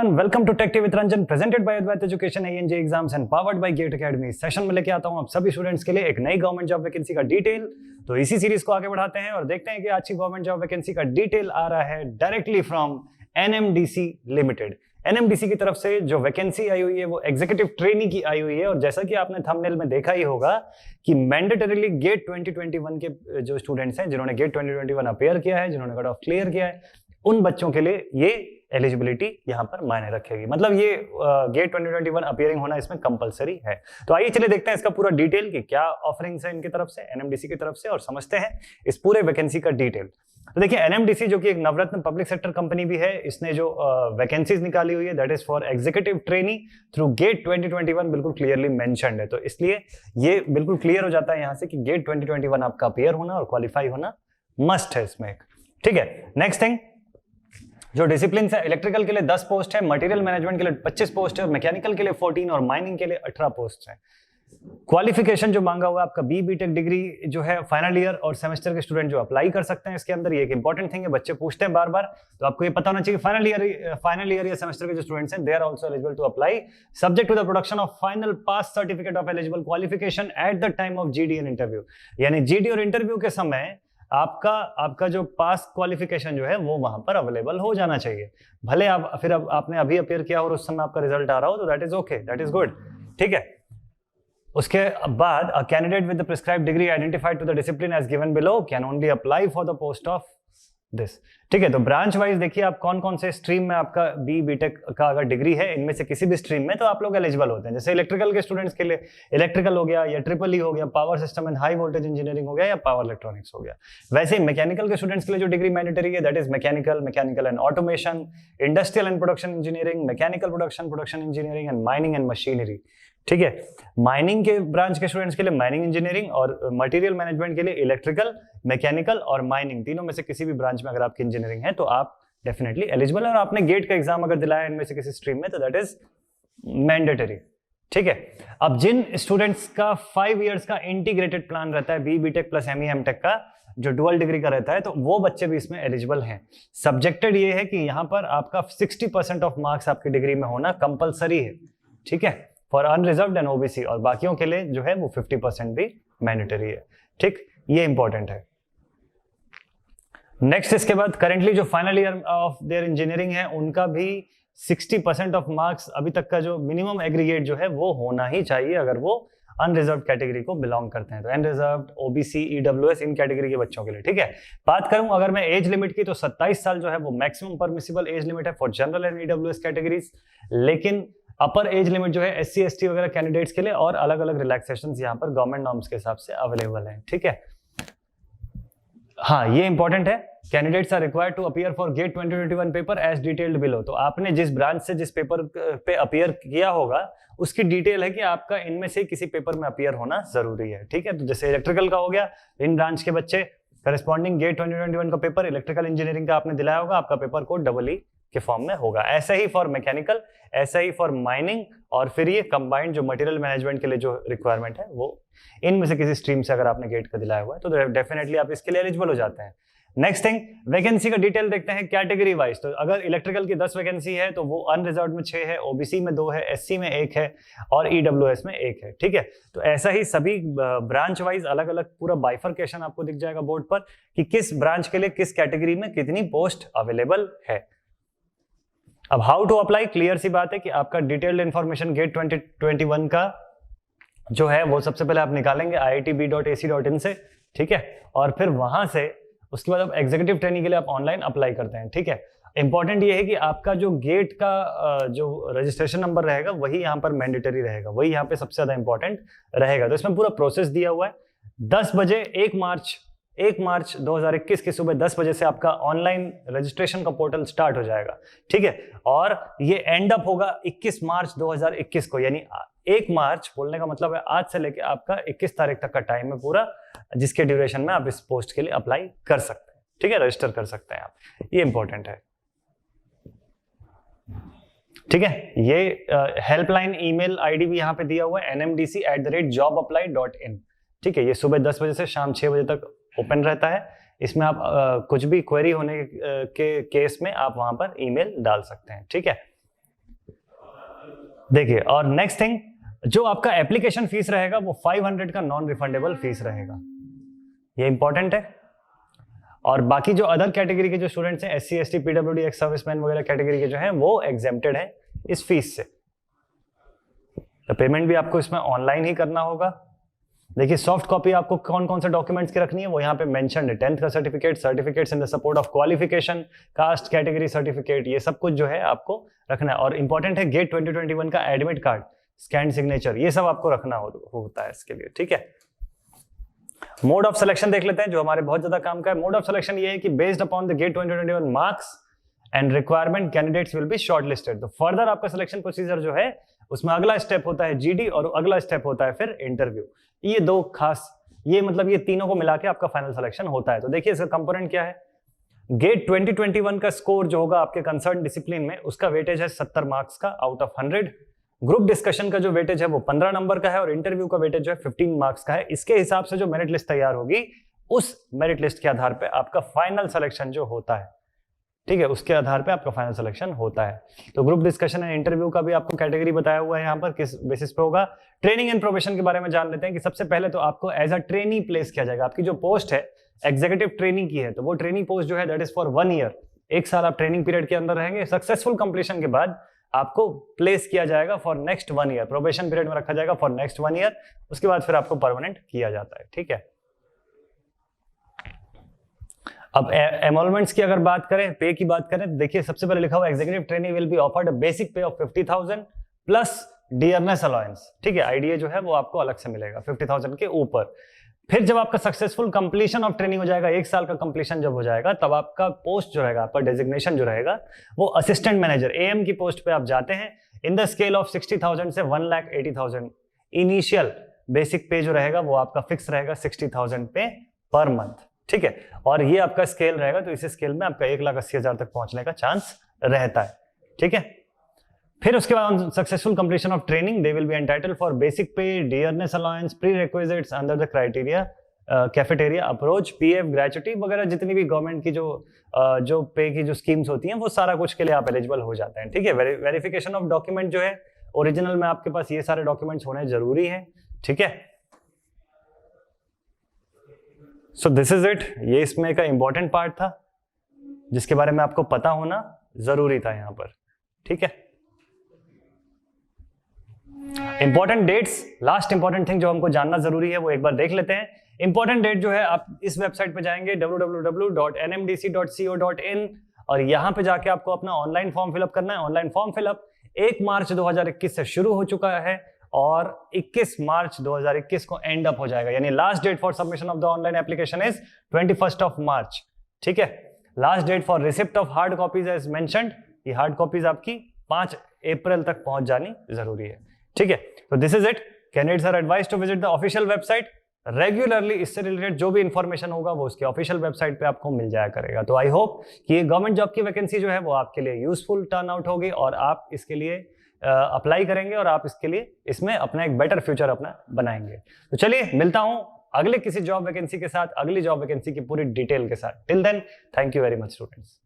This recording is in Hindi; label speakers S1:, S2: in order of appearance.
S1: everyone, welcome to Tech Tea with Ranjan, presented by Advait Education, ANJ Exams and powered by GATE Academy। Session में लेके आता हूं आप सभी स्टूडेंट्स के लिए एक नई गवर्नमेंट जॉब वैकेंसी का डिटेल। तो इसी सीरीज को आगे बढ़ाते हैं और देखते हैं कि आज की गवर्नमेंट जॉब वैकेंसी का डिटेल आ रहा है directly from NMDC limited. NMDC की तरफ से जो वैकेंसी आई हुई है वो एग्जीक्यूटिव ट्रेनी की आई हुई है और जैसा कि आपने थंबनेल में देखा ही होगा कि मैंडेटरीली गेट 2021 के जो स्टूडेंट्स हैं जिन्होंने गेट 2021 अपेयर किया है, जिन्होंने कट ऑफ क्लियर किया है, उन बच्चों के लिए ये एलिजिबिलिटी यहाँ पर मायने रखेगी। मतलब ये गेट 2021 अपियरिंग होना इसमें कंपलसरी है। तो आइए चलिए देखते हैं इसका पूरा डिटेल कि क्या ऑफरिंग्स है इनकी तरफ से, NMDC की तरफ से, और समझते हैं इस पूरे वैकेंसी का डिटेल। तो देखिए NMDC जो कि एक नवरत्न पब्लिक सेक्टर कंपनी भी है, इसने जो वैकेंसीज निकाली हुई है that is for executive trainee through GATE 2021 बिल्कुल क्लियरली मेंशन्ड है। तो इसलिए ये बिल्कुल क्लियर हो जाता है यहाँ से कि गेट 2021 आपका अपियर होना और क्वालिफाई होना मस्ट है इसमें। ठीक है, नेक्स्ट थिंग, जो डिसिप्लिन है, इलेक्ट्रिकल के लिए 10 पोस्ट है, मटेरियल मैनेजमेंट के लिए 25 पोस्ट है, और मैकेनिकल के लिए 14 और माइनिंग के लिए 18 पोस्ट है। क्वालिफिकेशन जो मांगा हुआ है आपका BTech डिग्री जो है फाइनल ईयर और सेमेस्टर के स्टूडेंट जो अप्लाई कर सकते हैं इसके अंदर। ये एक इंपॉर्टेंट थिंग है, बच्चे पूछते हैं बार बार, तो आपको ये पता होना चाहिए फाइनल ईयर या सेमेस्टर के जो स्टूडेंट्स हैं they are also eligible to apply subject to the production of final pass certificate of eligible qualification at the time of GD and interview. यानी GD और इंटरव्यू के समय आपका जो पास क्वालिफिकेशन जो है वो वहां पर अवेलेबल हो जाना चाहिए। भले आपने अभी अपियर किया और उस समय आपका रिजल्ट आ रहा हो तो that is okay, that is good. ठीक है, उसके बाद a candidate with the prescribed degree identified to the discipline as given below can only apply for the post of this. ठीक है, तो ब्रांच वाइज देखिए आप कौन कौन से स्ट्रीम में आपका BTech का अगर डिग्री है इनमें से किसी भी स्ट्रीम में तो आप लोग एलिजिबल होते हैं। जैसे इलेक्ट्रिकल के स्टूडेंट्स के लिए इलेक्ट्रिकल हो गया या ट्रिपल ई हो गया, power system and high voltage engineering हो गया या पावर इलेक्ट्रॉनिक्स हो गया। वैसे ही मैकेनिकल के स्टूडेंट्स के लिए जो डिग्री मैंडेटरी है that is mechanical and automation, industrial and production engineering, mechanical production engineering and mining and machinery. ठीक है, माइनिंग के ब्रांच के स्टूडेंट्स के लिए माइनिंग इंजीनियरिंग और मटेरियल मैनेजमेंट के लिए इलेक्ट्रिकल, मैकेनिकल और माइनिंग, तीनों में से किसी भी ब्रांच में अगर आपकी इंजीनियरिंग है तो आप डेफिनेटली एलिजिबल है। और आपने गेट का एग्जाम अगर दिलाया इनमें से किसी स्ट्रीम में तो दैट इज मैंडेटरी। ठीक है, अब जिन स्टूडेंट्स का 5 इयर्स का इंटीग्रेटेड प्लान रहता है BTech प्लस ME MTech का जो डुअल डिग्री का रहता है तो वो बच्चे भी इसमें एलिजिबल हैं। सब्जेक्टेड ये है कि यहाँ पर आपका 60% ऑफ मार्क्स आपकी डिग्री में होना कंपलसरी है। ठीक है, फॉर अनरिजर्व्ड एंड OBC, और बाकियों के लिए जो है वो 50% भी मैंडेटरी है। ठीक, ये इंपॉर्टेंट है। नेक्स्ट, इसके बाद करेंटली जो final year of their engineering है उनका भी 60% ऑफ मार्क्स अभी तक का जो मिनिमम एग्रीगेट जो है वो होना ही चाहिए अगर वो अनरिजर्व कैटेगरी को बिलोंग करते हैं। तो अनरिजर्व्ड, OBC, EWS इन कैटेगरी के बच्चों के लिए। ठीक है, बात करूं अगर मैं एज लिमिट की तो 27 साल जो है वो मैक्सिमम परमिसिबल एज लिमिट है for general and EWS categories, लेकिन अपर एज लिमिट जो है SC ST वगैरह कैंडिडेट्स के लिए और अलग अलग रिलैक्सेशंस यहाँ पर गवर्नमेंट नॉर्म्स के हिसाब से अवेलेबल हैं। ठीक है, हाँ ये इंपॉर्टेंट है, candidates are required to appear for GATE 2021 paper as detailed below. तो आपने जिस ब्रांच से जिस पेपर पे अपीयर किया होगा उसकी डिटेल है कि आपका इनमें से किसी पेपर में अपीयर होना जरूरी है। ठीक है, तो जैसे इलेक्ट्रिकल का हो गया, इन ब्रांच के बच्चे करस्पॉन्डिंग गेट 2021 का पेपर, इलेक्ट्रिकल इंजीनियरिंग का आपने दिलाया होगा, आपका पेपर कोड EE के फॉर्म में होगा। ऐसा ही फॉर मैकेनिकल, ऐसा ही फॉर माइनिंग, और फिर ये कंबाइंड जो मटेरियल मैनेजमेंट के लिए जो रिक्वायरमेंट है वो इनमें से किसी स्ट्रीम से अगर आपने गेट का दिलाया हुआ है तो डेफिनेटली आप इसके लिए एलिजिबल हो जाते हैं। नेक्स्ट थिंग, वैकेंसी का डिटेल देखते हैं कैटेगरी वाइज। तो अगर इलेक्ट्रिकल की 10 वैकेंसी है तो वो अनरिजर्व्ड में 6 है, OBC में 2 है, SC में 1 है और EWS में 1 है। ठीक है, तो ऐसा ही सभी ब्रांच वाइज अलग अलग पूरा बाइफर्केशन आपको दिख जाएगा बोर्ड पर कि किस ब्रांच के लिए किस कैटेगरी में कितनी पोस्ट अवेलेबल है। अब हाउ टू अप्लाई, क्लियर सी बात है कि आपका डिटेल्ड इंफॉर्मेशन गेट 2021 का जो है वो सबसे पहले आप निकालेंगे IITB.ac.in से। ठीक है, और फिर वहां से उसके बाद आप एग्जीक्यूटिव ट्रेनिंग के लिए आप ऑनलाइन अप्लाई करते हैं। ठीक है, इंपॉर्टेंट ये है कि आपका जो गेट का जो रजिस्ट्रेशन नंबर रहेगा वही यहाँ पर मैंडेटरी रहेगा, वही यहाँ पे सबसे ज्यादा इंपॉर्टेंट रहेगा। तो इसमें पूरा प्रोसेस दिया हुआ है। 10 बजे 1 मार्च 2021 की सुबह 10 बजे से आपका ऑनलाइन रजिस्ट्रेशन का पोर्टल स्टार्ट हो जाएगा। ठीक है, और ये एंड अप होगा 21 मार्च 2021 को, यानी 1 मार्च बोलने का मतलब है आज से लेके आपका 21 तारीख तक का टाइम है पूरा, जिसके ड्यूरेशन में आप इस पोस्ट के लिए अप्लाई कर सकते हैं। ठीक है, रजिस्टर कर सकते हैं आप, ये इंपॉर्टेंट है। ठीक है, ये हेल्पलाइन ईमेल आईडी भी यहाँ पे दिया हुआ है nmdc@jobapply.in। ठीक है, ये सुबह 10 बजे से शाम 6 बजे तक ओपन रहता है। इसमें आप कुछ भी क्वेरी होने के केस में आप वहां पर ईमेल डाल सकते हैं। ठीक है, देखिए, और नेक्स्ट थिंग, जो आपका एप्लीकेशन फीस रहेगा वो 500 का नॉन रिफंडेबल फीस रहेगा, ये इंपॉर्टेंट है। और बाकी जो अदर कैटेगरी के जो स्टूडेंट्स हैं, SC ST PWD ex serviceman वगैरह कैटेगरी के जो हैं वो एग्जेम्प्टेड हैं इस फीस से। तो पेमेंट भी आपको इसमें ऑनलाइन ही करना होगा। देखिए, सॉफ्ट कॉपी आपको कौन कौन से डॉक्यूमेंट्स की रखनी है वो यहाँ पे मेंशन्ड है। 10th का certificate, certificates in the support of qualification, caste category certificate, ये सब कुछ जो है आपको रखना है। और इंपॉर्टेंट है गेट 2021 का एडमिट कार्ड, स्कैन सिग्नेचर, ये सब आपको रखना होता है इसके लिए, ठीक है। मोड ऑफ सिलेक्शन देख लेते हैं, जो हमारे बहुत ज्यादा काम का है। मोड ऑफ सिलेक्शन ये है कि based upon the GATE 2021 marks and requirement candidates will be shortlisted. तो फर्दर आपका सिलेक्शन प्रोसीजर जो है उसमें अगला स्टेप होता है GD और अगला स्टेप होता है फिर इंटरव्यू। ये दो खास, ये मतलब ये तीनों को मिला के आपका फाइनल सिलेक्शन होता है। तो देखिए इसका कंपोनेंट क्या है। गेट 2021 का स्कोर जो होगा आपके कंसर्न डिसिप्लिन में, उसका वेटेज है 70 मार्क्स का आउट ऑफ 100। ग्रुप डिस्कशन का जो वेटेज है वो 15 नंबर का है और इंटरव्यू का वेटेज जो है 15 मार्क्स का है। इसके हिसाब से जो मेरिट लिस्ट तैयार होगी उस मेरिट लिस्ट के आधार पे आपका फाइनल सिलेक्शन जो होता है, ठीक है, उसके आधार पे आपका फाइनल सिलेक्शन होता है। तो ग्रुप डिस्कशन एंड इंटरव्यू का भी आपको कैटेगरी बताया हुआ है यहाँ पर किस बेसिस पे होगा। ट्रेनिंग एंड प्रोबेशन के बारे में जान लेते हैं कि सबसे पहले तो आपको एज अ ट्रेनी प्लेस किया जाएगा। आपकी जो पोस्ट है एग्जीक्यूटिव ट्रेनिंग की है, तो वो ट्रेनिंग पोस्ट जो है दैट इज फॉर 1 ईयर। 1 साल आप ट्रेनिंग पीरियड के अंदर रहेंगे। सक्सेसफुल कंप्लीशन के बाद आपको प्लेस किया जाएगा for next 1 year, probation period में रखा जाएगा फॉर नेक्स्ट 1 ईयर। उसके बाद फिर आपको परमानेंट किया जाता है, ठीक है। अब एमोलमेंट्स की अगर बात करें, पे की बात करें, देखिए सबसे पहले लिखा हुआ executive trainee will be offered a basic पे ऑफ 50,000 प्लस डियरनेस अलाउंस, ठीक है। आईडीए जो है वो आपको अलग से मिलेगा 50,000 के ऊपर। फिर जब आपका सक्सेसफुल कंप्लीशन ऑफ ट्रेनिंग हो जाएगा, 1 साल का कंप्लीशन जब हो जाएगा, तब आपका पोस्ट जो रहेगा, आपका डेजिग्नेशन जो रहेगा वो असिस्टेंट मैनेजर AM की पोस्ट पे आप जाते हैं इन द स्केल ऑफ 60,000 से 1,80,000। इनिशियल बेसिक पे जो रहेगा वो आपका फिक्स रहेगा 60,000 पे पर मंथ, ठीक है। और ये आपका स्केल रहेगा, तो इस स्केल में आपका 1,80,000 तक पहुंचने का चांस रहता है, ठीक है। फिर उसके बाद successful completion of training they will be entitled for basic pay, dearness allowance, prerequisites under the criteria, cafeteria approach, PF gratuity वगैरह, जितनी भी गवर्नमेंट की जो पे की जो स्कीम्स होती हैं वो सारा कुछ के लिए आप एलिजिबल हो जाते हैं, ठीक है। वेरिफिकेशन ऑफ डॉक्यूमेंट जो है ओरिजिनल में आपके पास ये सारे डॉक्यूमेंट्स होने जरूरी है, ठीक है। So this is it. ये इसमें का इंपॉर्टेंट पार्ट था जिसके बारे में आपको पता होना जरूरी था यहाँ पर, ठीक है। Important dates, last important thing जो हमको जानना जरूरी है वो एक बार देख लेते हैं। इंपॉर्टेंट डेट जो है, आप इस वेबसाइट पे जाएंगे www.nmdc.co.in और यहाँ पे जाके आपको अपना ऑनलाइन फॉर्म फिलअप करना है। ऑनलाइन फॉर्म फिलअप 1 मार्च 2021 से शुरू हो चुका है और 21 मार्च 2021 को एंड अप हो जाएगा, यानी last date for submission of the online application is 21st of March, ठीक है। Last date for receipt of hard copies as mentioned, ये हार्ड कॉपीज आपकी 5 अप्रैल तक पहुंच जानी जरूरी है, ठीक है। तो this is it. Candidates are advised to visit the official website regularly. इससे रिलेटेड जो भी इंफॉर्मेशन होगा वो उसके ऑफिशियल वेबसाइट पे आपको मिल जाया करेगा। तो आई होप कि ये गवर्नमेंट जॉब की वैकेंसी जो है वो आपके लिए यूजफुल टर्न आउट होगी और आप इसके लिए अप्लाई करेंगे और आप इसके लिए इसमें अपना एक बेटर फ्यूचर अपना बनाएंगे। तो चलिए मिलता हूं अगले किसी जॉब वैकेंसी के साथ, अगली जॉब वैकेंसी की पूरी डिटेल के साथ। Till then, thank you very much students.